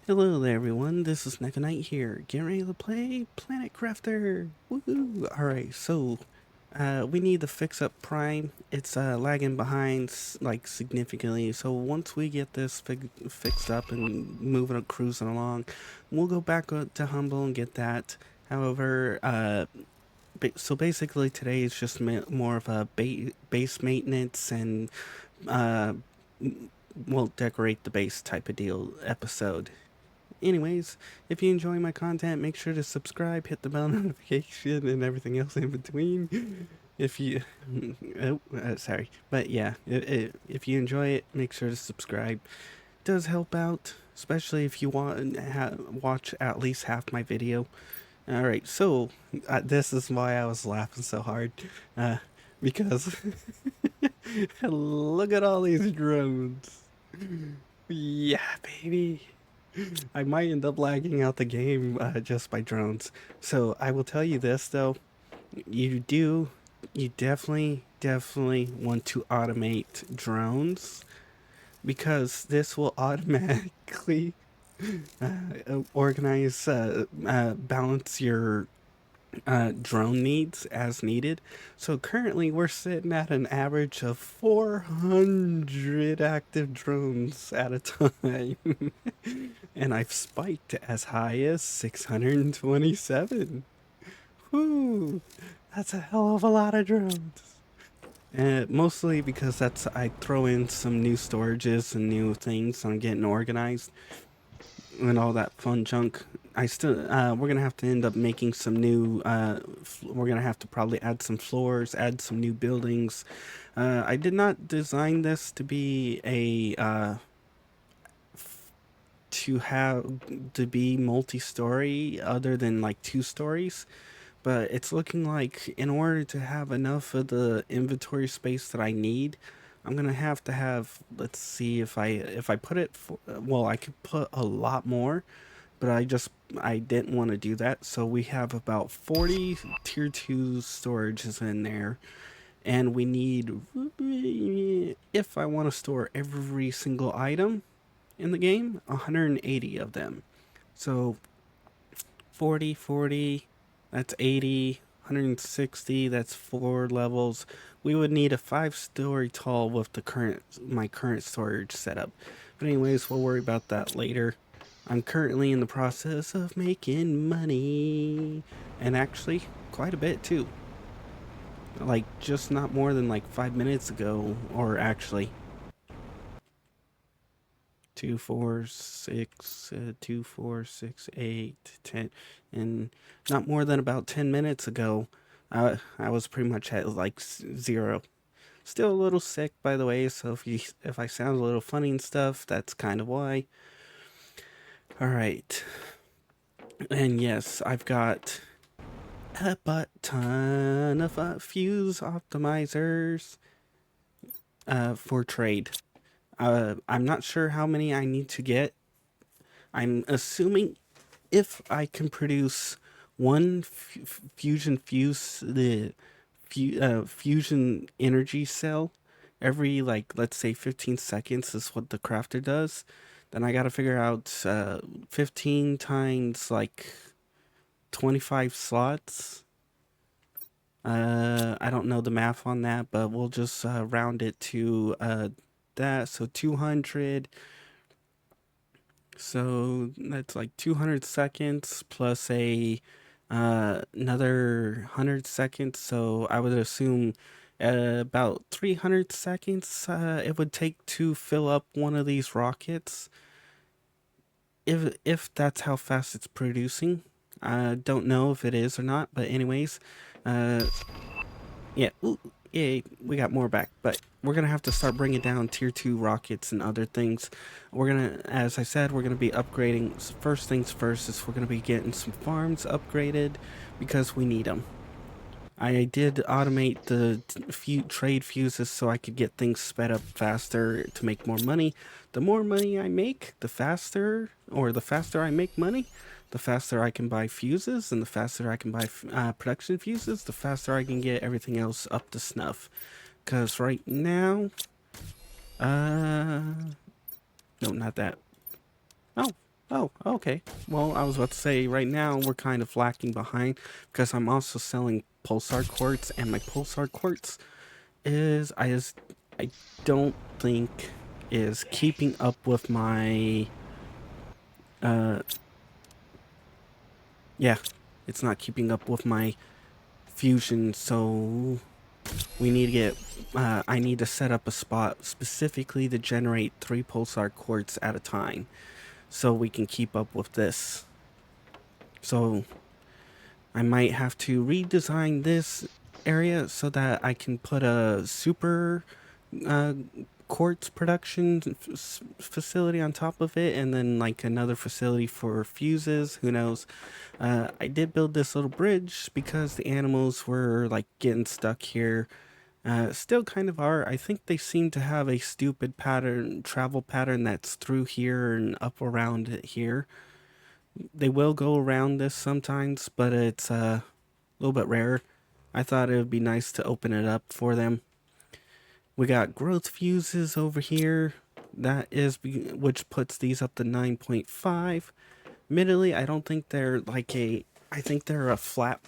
Hello there, everyone. This is Neko here, getting ready to play Planet Crafter. Woohoo! Alright, so we need to fix up Prime. It's lagging behind like significantly. So once we get this fixed up and moving cruising along, we'll go back to Humble and get that. However, so basically today is just more of a base maintenance and uh, we'll decorate the base type of deal episode. Anyways, if you enjoy my content, make sure to subscribe, hit the bell notification, and everything else in between. If you, sorry, but yeah, if you enjoy it, make sure to subscribe. It does help out, especially if you want to watch at least half my video. All right, so this is why I was laughing so hard, uh, because look at all these drones. Yeah, baby. I might end up lagging out the game just by drones. So I will tell you this though, you do, you definitely want to automate drones because this will automatically balance your drone needs as needed. So currently we're sitting at an average of 400 active drones at a time. And I've spiked as high as 627. Whoo! That's a hell of a lot of drones. Mostly because I throw in some new storages and new things. So I'm getting organized and all that fun junk. We're gonna have to end up making some new. We're gonna have to probably add some floors, add some new buildings. I did not design this to be to be multi-story other than like 2 stories, but it's looking like in order to have enough of the inventory space that I need, I'm gonna have to have, let's see, if I put it for, well, I could put a lot more, but I didn't want to do that. So we have about 40 tier 2 storages in there, and we need, if I want to store every single item in the game, 180 of them. So 40, that's 80, 160, that's 4 levels. We would need a 5-story tall with my current storage setup. But anyways, we'll worry about that later. I'm currently in the process of making money, and actually quite a bit too. Like just not more than like 5 minutes ago, or actually 2, 4, 6, 2, 4, 6, 8, 10, and not more than about 10 minutes ago, I was pretty much at like 0. Still a little sick, by the way, so if I sound a little funny and stuff, that's kind of why. All right, and yes, I've got a butt ton of fuse optimizers for trade. I'm not sure how many I need to get. I'm assuming if I can produce one fusion energy cell every, like, let's say 15 seconds is what the crafter does, then I gotta figure out 15 times like 25 slots. I don't know the math on that, but we'll just round it to that. So 200. So that's like 200 seconds plus another 100 seconds. So I would assume about 300 seconds it would take to fill up one of these rockets. If that's how fast it's producing. I don't know if it is or not, but anyways, uh, yeah, ooh, yay, we got more back, but we're gonna have to start bringing down tier 2 rockets and other things. We're gonna, as I said, we're gonna be upgrading. First things first is we're gonna be getting some farms upgraded because we need them. I did automate the trade fuses so I could get things sped up faster to make more money. The more money I make, the faster I make money, the faster I can buy fuses, and the faster I can buy production fuses, the faster I can get everything else up to snuff. Because right now, no, not that. Oh, Oh, okay. Well, I was about to say right now we're kind of lacking behind because I'm also selling pulsar quartz, and my pulsar quartz is I don't think is keeping up with my uh yeah, it's not keeping up with my fusion, so we need to get I need to set up a spot specifically to generate 3 pulsar quartz at a time so we can keep up with this. So I might have to redesign this area so that I can put a super uh, quartz production facility on top of it, and then like another facility for fuses. Who knows? I did build this little bridge because the animals were like getting stuck here. Still kind of are. I think they seem to have a stupid travel pattern that's through here and up around it here. They will go around this sometimes, but it's a little bit rare. I thought it would be nice to open it up for them. We got growth fuses over here. That is, which puts these up to 9.5. Admittedly, I don't think they're like I think they're a flat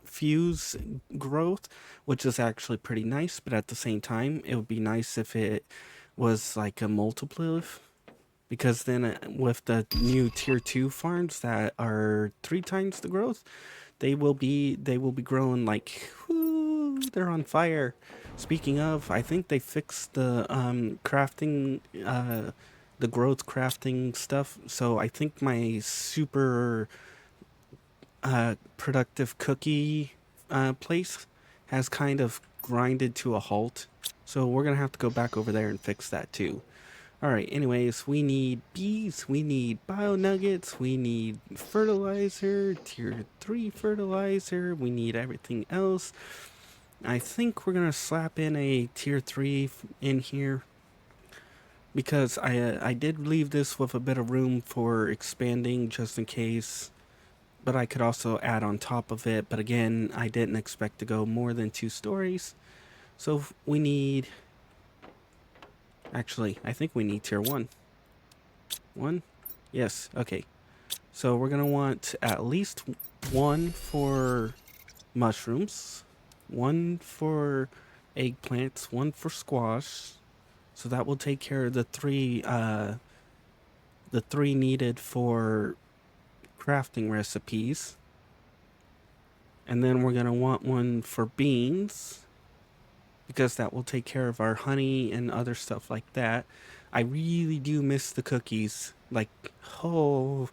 fuse growth, which is actually pretty nice. But at the same time, it would be nice if it was like a multiplier, because then with the new tier 2 farms that are 3 times the growth, they will be growing like, whoo, they're on fire. Speaking of, I think they fixed the crafting the growth crafting stuff, so I think my super productive cookie place has kind of grinded to a halt, so we're gonna have to go back over there and fix that too. All right, anyways, we need bees, we need bio nuggets, we need fertilizer, tier 3 fertilizer, we need everything else. I think we're going to slap in a tier 3 in here because I did leave this with a bit of room for expanding just in case, but I could also add on top of it. But again, I didn't expect to go more than 2 stories. So we need, actually, I think we need tier 1. 1? Yes, okay. So we're going to want at least 1 for mushrooms, 1 for eggplants, 1 for squash. So that will take care of the three needed for crafting recipes. And then we're gonna want 1 for beans, because that will take care of our honey and other stuff like that. I really do miss the cookies. Like, oh,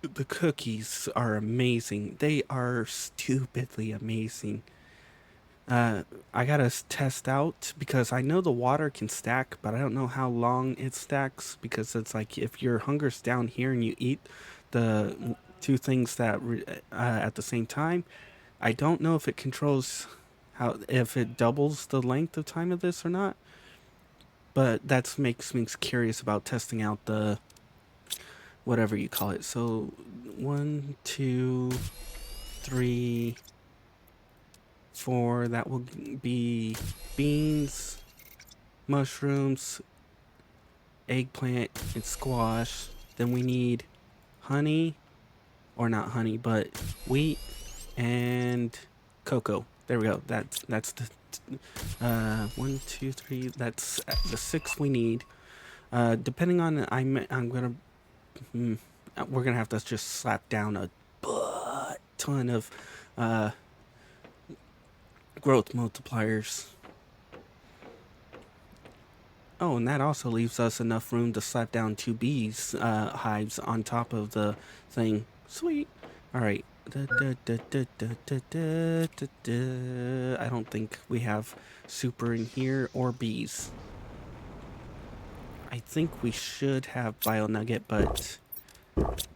the cookies are amazing. They are stupidly amazing. I gotta test out because I know the water can stack, but I don't know how long it stacks, because it's like if your hunger's down here and you eat the 2 things that at the same time, I don't know if it controls how, if it doubles the length of time of this or not. But that makes me curious about testing out the whatever you call it. So 1, 2, 3, 4. That will be beans, mushrooms, eggplant, and squash. Then we need honey, or not honey, but wheat and cocoa. There we go. That's the 1, 2, 3. That's the 6 we need. Depending on, I'm gonna we're gonna have to just slap down a ton of growth multipliers. Oh, and that also leaves us enough room to slap down 2 bees hives on top of the thing. Sweet. All right. I don't think we have super in here or bees. I think we should have bio nugget, but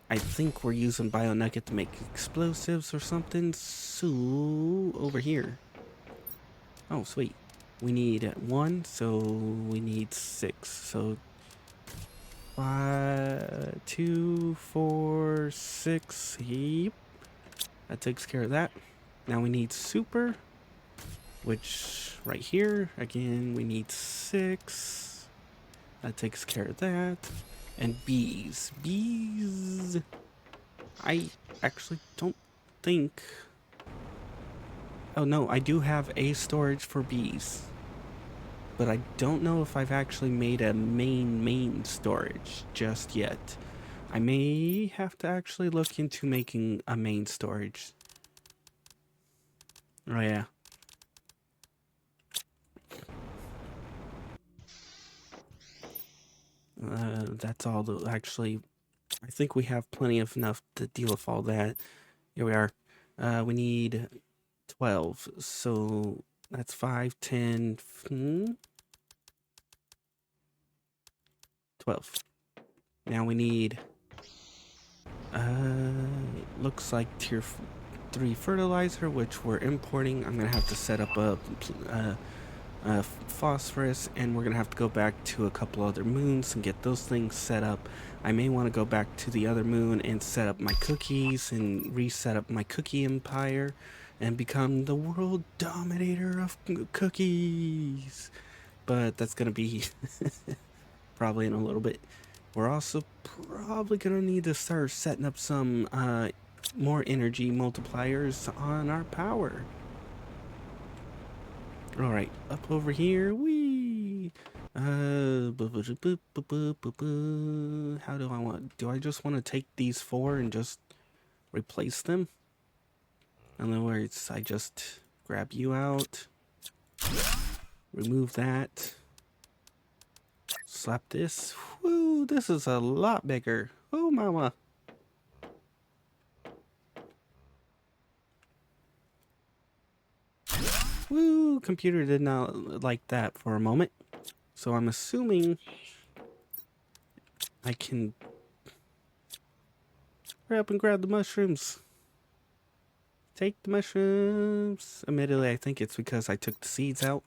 I think we're using bio nugget to make explosives or something. So over here. Oh, sweet. We need 1, so we need 6. So 5, 2, 4, 6. Yep. That takes care of that. Now we need super, which right here, again, we need 6. That takes care of that. And bees. Bees. I actually don't think... Oh no, I do have a storage for bees. But I don't know if I've actually made a main storage just yet. I may have to actually look into making a main storage. Oh yeah. That's all the... Actually, I think we have plenty of enough to deal with all that. Here we are. We need 12. So that's 5, 10, 12. Now we need, looks like tier 3 fertilizer, which we're importing. I'm going to have to set up a phosphorus, and we're going to have to go back to a couple other moons and get those things set up. I may want to go back to the other moon and set up my cookies and reset up my cookie empire and become the world dominator of cookies. But that's going to be probably in a little bit. We're also probably going to need to start setting up some more energy multipliers on our power. Alright, up over here, wee! How do I want... Do I just want to take these 4 and just replace them? In other words, I just grab you out, remove that, slap this. Woo, this is a lot bigger. Oh, mama. Woo, computer did not like that for a moment. So I'm assuming I can hurry up and grab the mushrooms. Take the mushrooms. Admittedly, I think it's because I took the seeds out.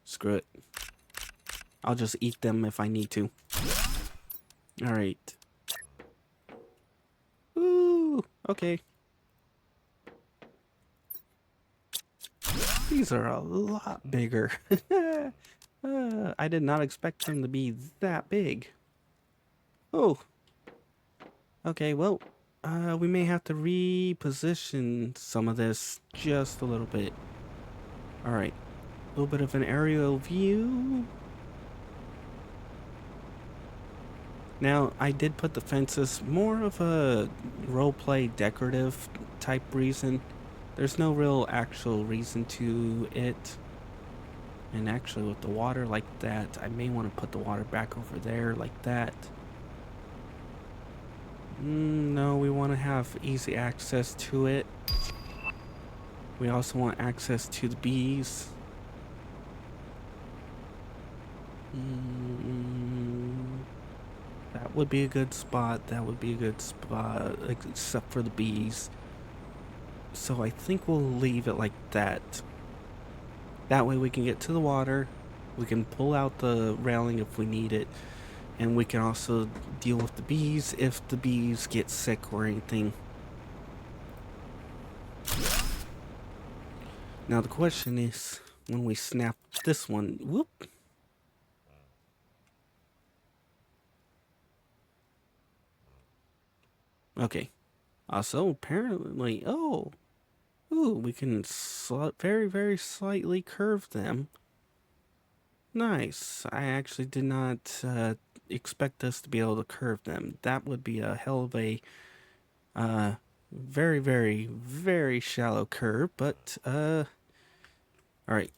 Screw it. I'll just eat them if I need to. Alright. Ooh, okay. These are a lot bigger. I did not expect them to be that big. Oh. Okay, well, we may have to reposition some of this just a little bit. Alright. A little bit of an aerial view. Now, I did put the fences more of a roleplay decorative type reason. There's no real actual reason to it. And actually with the water like that, I may want to put the water back over there like that. No, we want to have easy access to it. We also want access to the bees. That would be a good spot. That would be a good spot, except for the bees. So I think we'll leave it like that. That way we can get to the water. We can pull out the railing if we need it. And we can also deal with the bees if the bees get sick or anything. Now the question is, when we snap this one, whoop. Okay. Also, apparently, ooh, we can very, very slightly curve them. Nice. I actually did not expect us to be able to curve them. That would be a hell of a very, very, very shallow curve, but alright.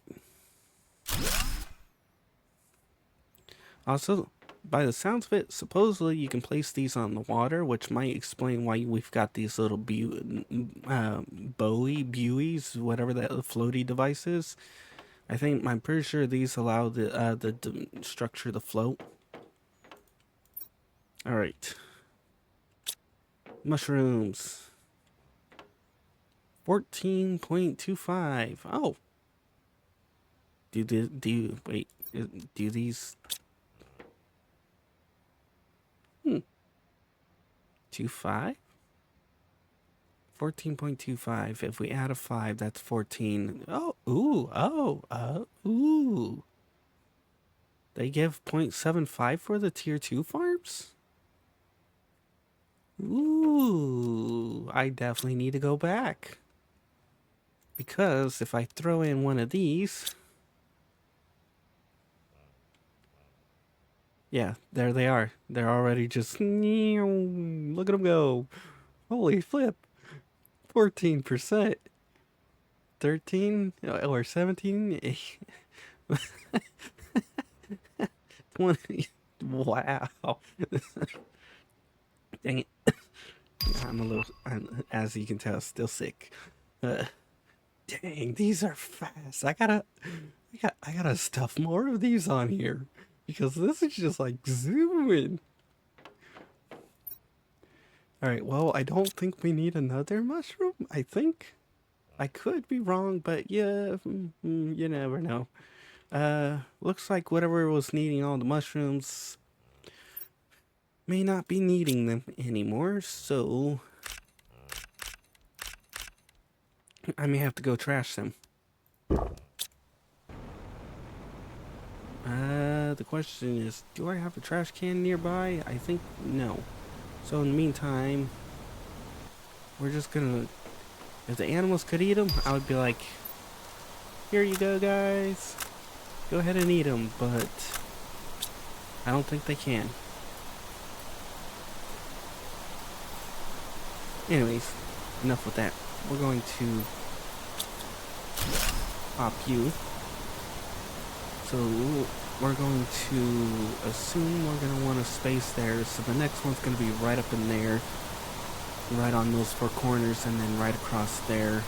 Also, by the sounds of it, supposedly you can place these on the water, which might explain why we've got these little buoys, whatever that floaty device is. I'm pretty sure these allow the structure to float. Alright. Mushrooms. 14.25. Oh. Wait, do these... 25? 14.25. If we add a 5, that's 14. Oh, ooh, ooh. They give 0.75 for the tier 2 farms? Ooh, I definitely need to go back. Because if I throw in one of these... Yeah, there they are. They're already just... Look at them go. Holy flip. 14%. 13 or 17? 20. Wow. Dang it. I'm a little, as you can tell, still sick. Uh, dang, these are fast. I gotta stuff more of these on here because this is just like zooming. All right, well, I don't think we need another mushroom. I think I could be wrong, but yeah, you never know. Looks like whatever was needing all the mushrooms may not be needing them anymore, so I may have to go trash them. The question is, do I have a trash can nearby? I think no. So in the meantime, we're just gonna, if the animals could eat them, I would be like, here you go guys, go ahead and eat them, but I don't think they can. Anyways, enough with that. We're going to pop you. So we're going to assume we're going to want a space there. So the next one's going to be right up in there, right on those four corners, and then right across there.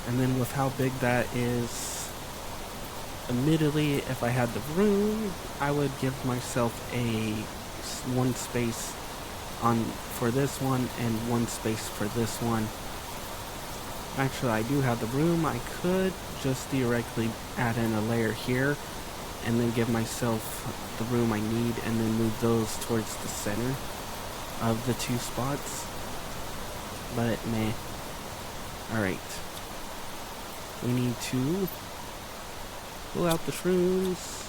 And then with how big that is, admittedly, if I had the room, I would give myself a one space on for this one and one space for this one. Actually, I do have the room. I could just theoretically add in a layer here and then give myself the room I need and then move those towards the center of the two spots. But meh. Alright. We need to pull out the shrooms.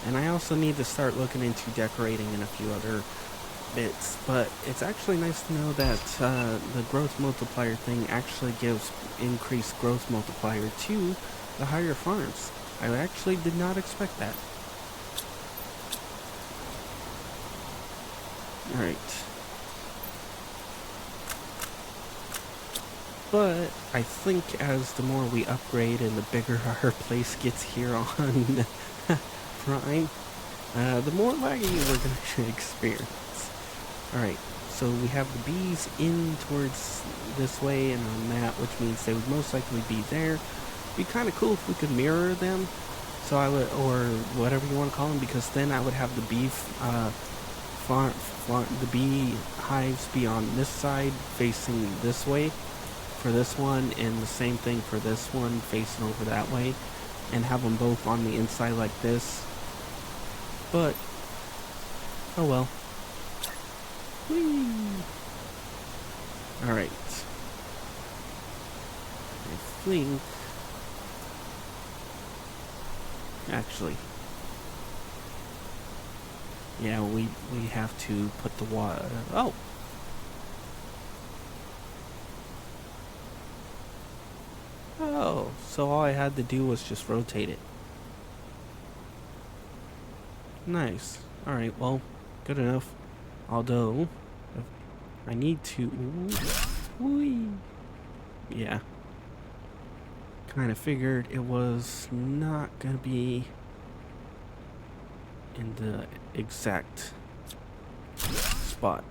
And I also need to start looking into decorating and a few other bits, but it's actually nice to know that the growth multiplier thing actually gives increased growth multiplier to the higher farms. I actually did not expect that. Alright. But I think as the more we upgrade and the bigger our place gets here on Prime, the more laggy we're going to experience. Alright, so we have the bees in towards this way and on that, which means they would most likely be there. It'd be kind of cool if we could mirror them, so I would, or whatever you want to call them, because then I would have the bee the bee hives be on this side facing this way for this one, and the same thing for this one facing over that way, and have them both on the inside like this. But oh well. Whee! Alright. I think actually, yeah, we have to put the water. Oh, so all I had to do was just rotate it. Nice. Alright, well, good enough. Although, I need to... Whee! Yeah. Kind of figured it was not gonna be in the exact spot.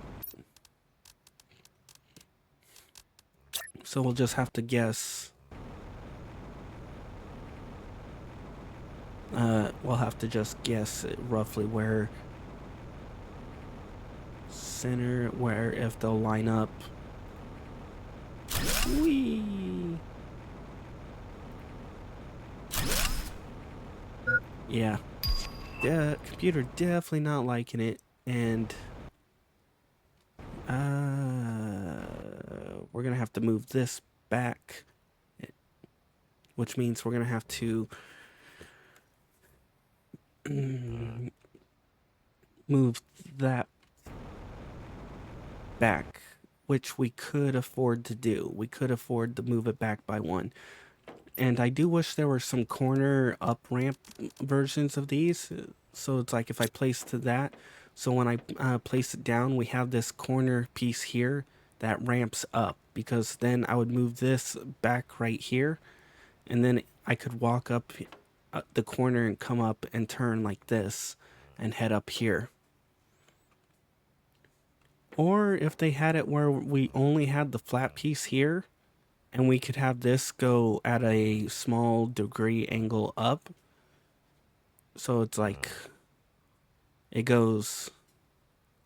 So we'll just have to guess. We'll have to just guess roughly where center, where if they'll line up. Whee! Yeah. Computer definitely not liking it, and we're gonna have to move this back which means we're going to have to move that back, which we could afford to do. We could afford to move it back by one. And I do wish there were some corner up ramp versions of these. So it's like if I place to that, so when I place it down, we have this corner piece here that ramps up, because then I would move this back right here, and then I could walk up the corner and come up and turn like this and head up here. Or if they had it where we only had the flat piece here, and we could have this go at a small degree angle up. So it's like it goes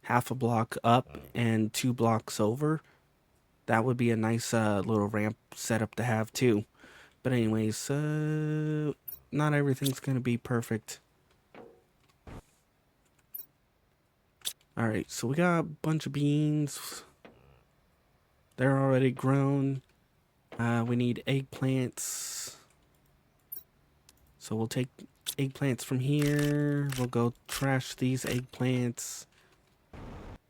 half a block up and 2 blocks over. That would be a nice little ramp setup to have too. But anyways, not everything's going to be perfect. Alright, so we got a bunch of beans. They're already grown. We need eggplants. So we'll take eggplants from here. We'll go trash these eggplants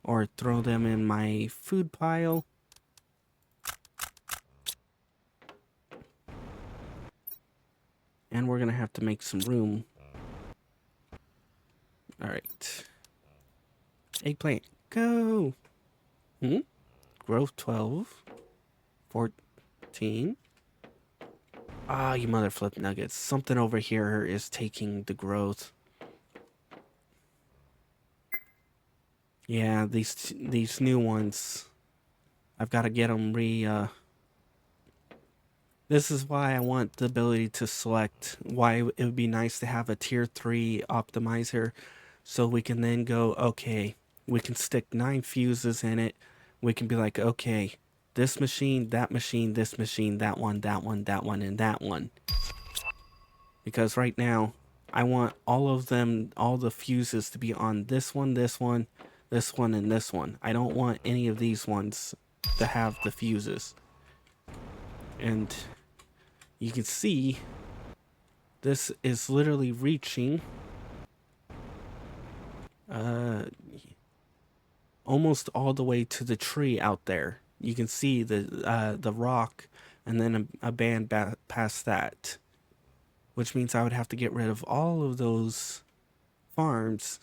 or throw them in my food pile. And we're gonna have to make some room. Alright. Eggplant, go! Growth 12. 14. Ah, you mother flip nuggets. Something over here is taking the growth. Yeah, these new ones, I've got to get them This is why I want the ability to select, why it would be nice to have a tier 3 optimizer, so we can then go, okay, we can stick 9 fuses in it. We can be like, okay, this machine, this machine, that one, and that one. Because right now, I want all of them, all the fuses to be on this one, this one, this one, and this one. I don't want any of these ones to have the fuses. And you can see, this is literally reaching almost all the way to the tree out there. You can see the rock and then a band past that, which means I would have to get rid of all of those farms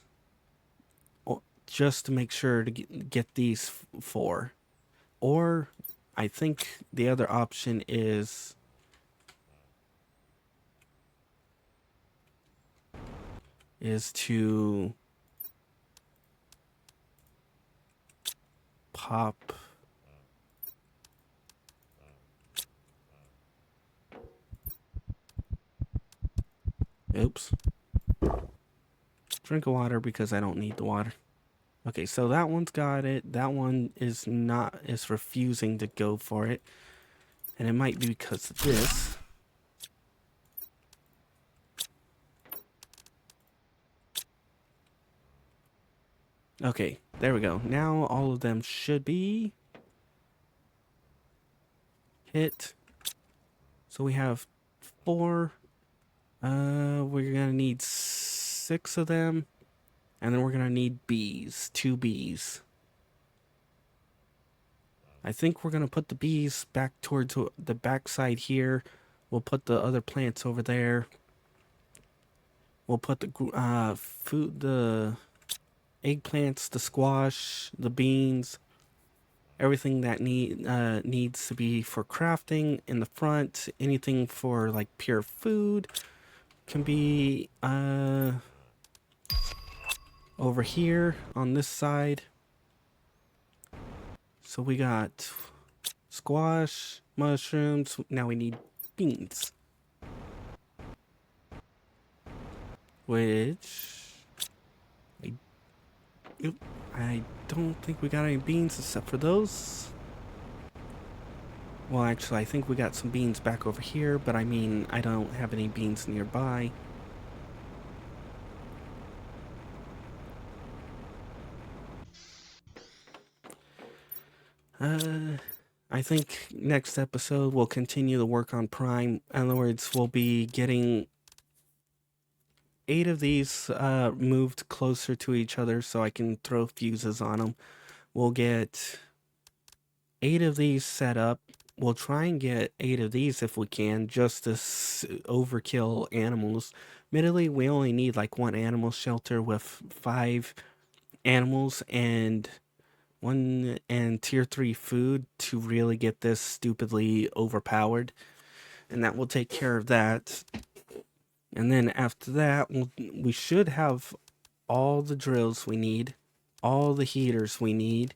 just to make sure to get these 4. Or I think the other option is to pop oops, drink of water because I don't need the water. Okay, so that one's got it. That one is refusing to go for it, and it might be because of this. Okay, there we go. Now all of them should be hit. So we have 4. We're gonna need 6 of them, and then we're gonna need bees. 2 bees. I think we're gonna put the bees back towards the backside here. We'll put the other plants over there. We'll put the the eggplants, the squash, the beans, everything that needs to be for crafting in the front. Anything for like pure food can be over here on this side. So we got squash, mushrooms. Now we need beans, which I don't think we got any beans except for those. Well, actually, I think we got some beans back over here, but I mean, I don't have any beans nearby. I think next episode we'll continue the work on Prime. In other words, we'll be getting 8 of these moved closer to each other so I can throw fuses on them. We'll get 8 of these set up. We'll try and get 8 of these if we can, just to overkill animals. Admittedly, we only need like 1 animal shelter with 5 animals and tier 3 food to really get this stupidly overpowered. And that will take care of that. And then after that, we should have all the drills we need, all the heaters we need.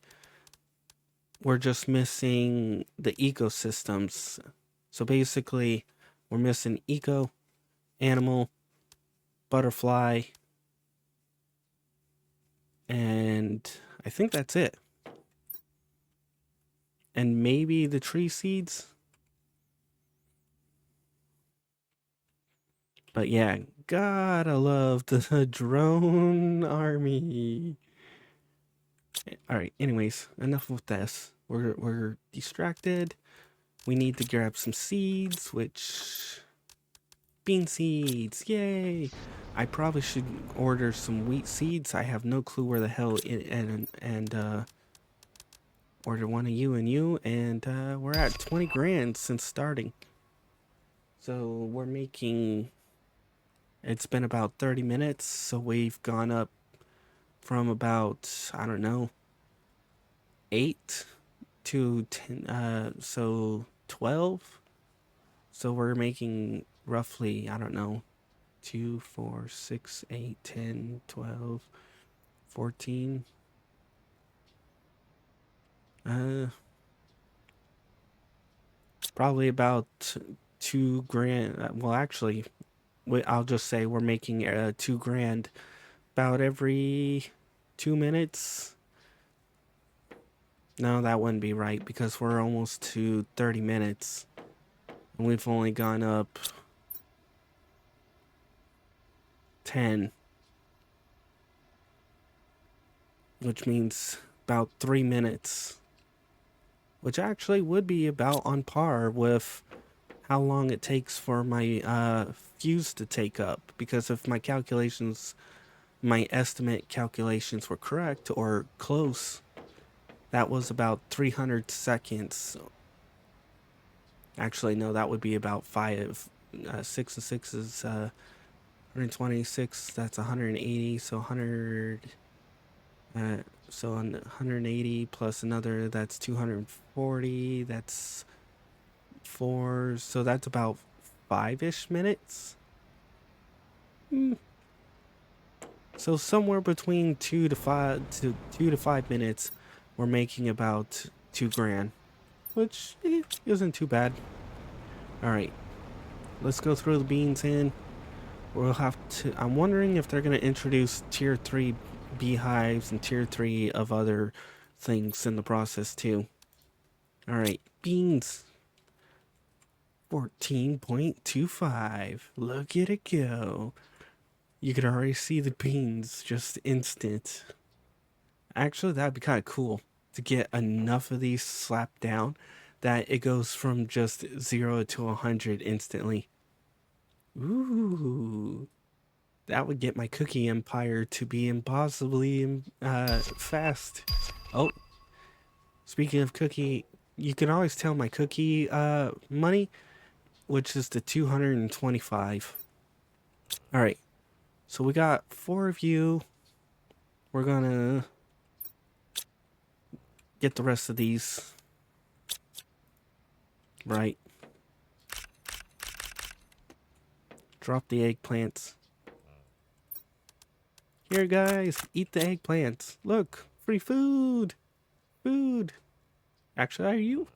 We're just missing the ecosystems. So basically, we're missing eco, animal, butterfly, and I think that's it. And maybe the tree seeds. But yeah, gotta love the drone army. Alright, anyways, enough with this. We're distracted. We need to grab some seeds, which... bean seeds, yay! I probably should order some wheat seeds. I have no clue where the hell order one of you, and we're at 20 grand since starting. So we're making... It's been about 30 minutes, so we've gone up from about, I don't know, 8 to 10, so 12. So we're making roughly, I don't know, 2, 4, 6, 8, 10, 12, 14. Probably about 2 grand. Well, actually, I'll just say we're making 2 grand about every 2 minutes. No, that wouldn't be right because we're almost to 30 minutes. And we've only gone up 10. Which means about 3 minutes. Which actually would be about on par with how long it takes for my fuse to take up. Because if my estimate calculations were correct or close, that was about 300 seconds. Actually, no, that would be about 5. 6 and 6 is 126. That's 180. So 100. So 180 plus another, that's 240. That's 4. So that's about 5-ish minutes. So somewhere between 2 to 5 minutes, we're making about 2 grand, which isn't too bad. All right, let's go throw the beans in. We'll have to. I'm wondering if they're going to introduce tier 3 beehives and tier 3 of other things in the process too. All right, beans. 14.25. Look at it go. You can already see the beans just instant. Actually, that'd be kind of cool to get enough of these slapped down that it goes from just 0 to 100 instantly. Ooh. That would get my cookie empire to be impossibly fast. Oh. Speaking of cookie, you can always tell my cookie money, which is the 225. All right. So we got 4 of you. We're gonna get the rest of these. Right. Drop the eggplants. Here, guys, eat the eggplants. Look, free food. Food. Actually, are you?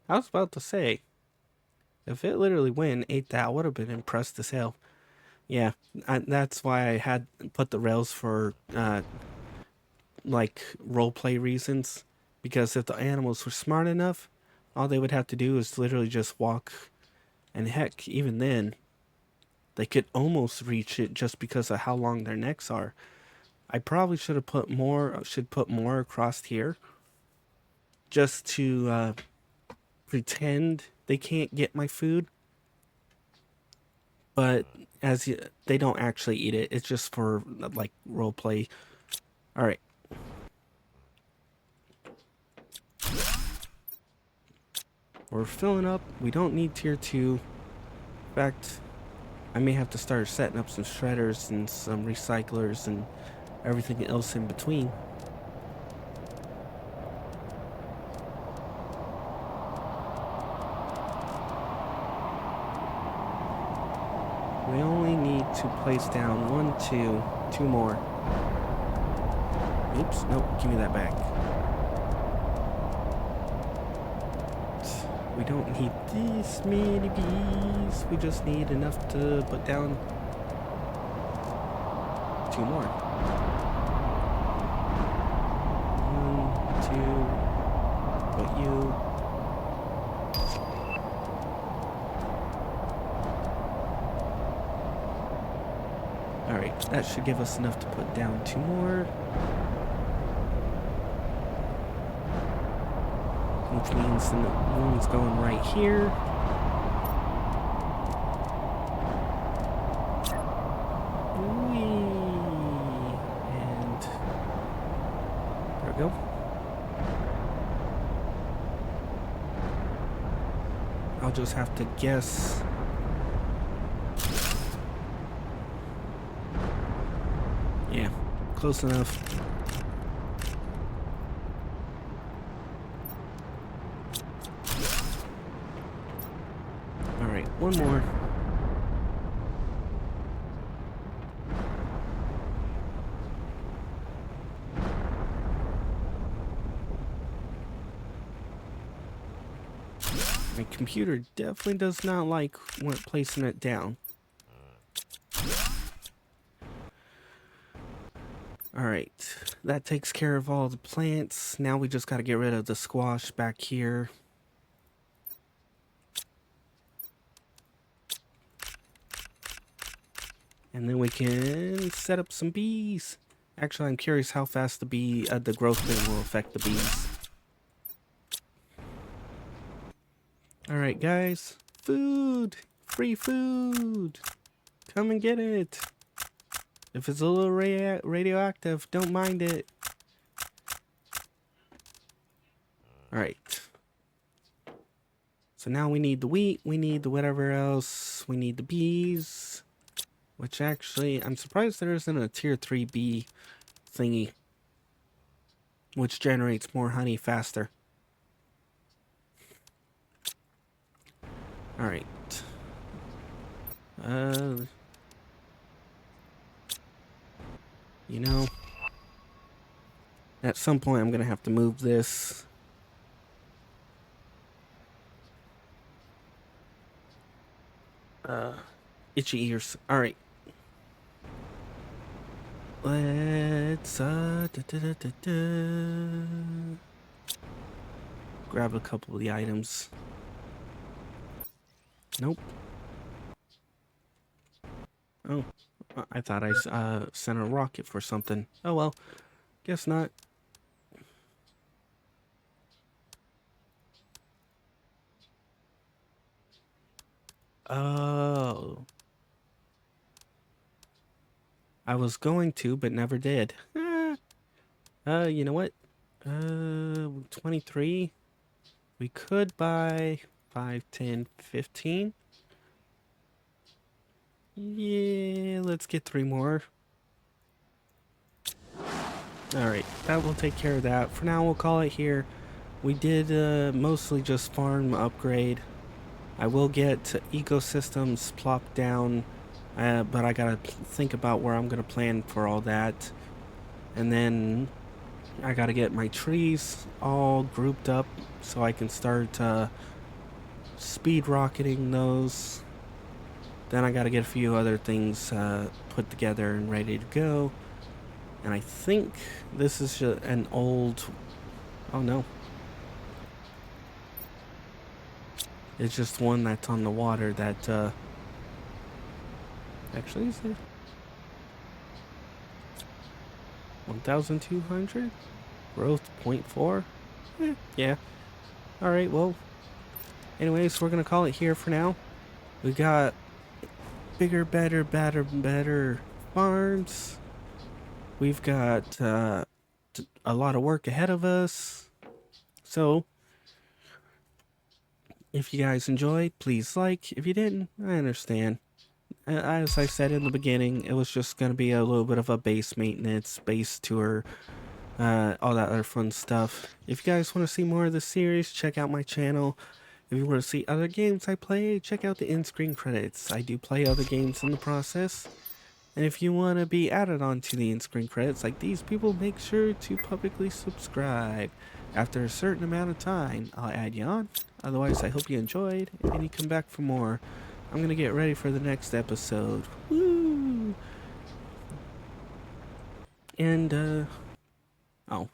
I was about to say, if it literally went and ate that, I would have been impressed as hell. Yeah, that's why I had put the rails for, like, roleplay reasons. Because if the animals were smart enough, all they would have to do is literally just walk. And heck, even then, they could almost reach it just because of how long their necks are. I probably should put more across here. just to pretend they can't get my food. But they don't actually eat it. It's just for like role play. All right. We're filling up. We don't need tier 2. In fact, I may have to start setting up some shredders and some recyclers and everything else in between. We only need to place down 1, 2 more. Oops, nope, give me that back. We don't need this many bees. We just need enough to put down 2 more. 1, 2, put you. Alright, that should give us enough to put down 2 more. Which means the one's going right here. Whee! And there we go. I'll just have to guess. Yeah, close enough. Alright, 1 more. My computer definitely does not like placing it down. Alright, that takes care of all the plants. Now we just gotta get rid of the squash back here. And then we can set up some bees. Actually, I'm curious how fast the growth thing will affect the bees. Alright guys, food! Free food! Come and get it! If it's a little radioactive, don't mind it. Alright. So now we need the wheat, we need the whatever else, we need the bees. Which actually, I'm surprised there isn't a tier 3 bee thingy. Which generates more honey faster. Alright. You know, at some point I'm gonna have to move this. Itchy ears. Alright. Let's grab a couple of the items. Nope. Oh, I thought I sent a rocket for something. Oh well, guess not. Oh. I was going to, but never did. You know what? 23. We could buy 5, 10, 15. Yeah, let's get 3 more. Alright, that will take care of that. For now, we'll call it here. We did mostly just farm upgrade. I will get ecosystems plopped down, but I gotta think about where I'm gonna plan for all that. And then I gotta get my trees all grouped up so I can start speed rocketing those. Then I gotta get a few other things put together and ready to go. And I think this is an old... Oh no. It's just one that's on the water that... Actually, is it 1,200? Growth 0.4? Yeah. Alright, well, anyways, we're gonna call it here for now. We got bigger, better farms. We've got a lot of work ahead of us. So, if you guys enjoyed, please like. If you didn't, I understand. As I said in the beginning, it was just going to be a little bit of a base maintenance, base tour, all that other fun stuff. If you guys want to see more of this series, check out my channel. If you want to see other games I play, check out the in-screen credits. I do play other games in the process. And if you want to be added onto the in-screen credits like these people, make sure to publicly subscribe. After a certain amount of time, I'll add you on. Otherwise, I hope you enjoyed, and you come back for more. I'm going to get ready for the next episode. Woo! And, oh,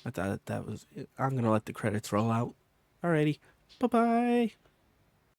I thought that was it. I'm going to let the credits roll out. Alrighty, bye-bye!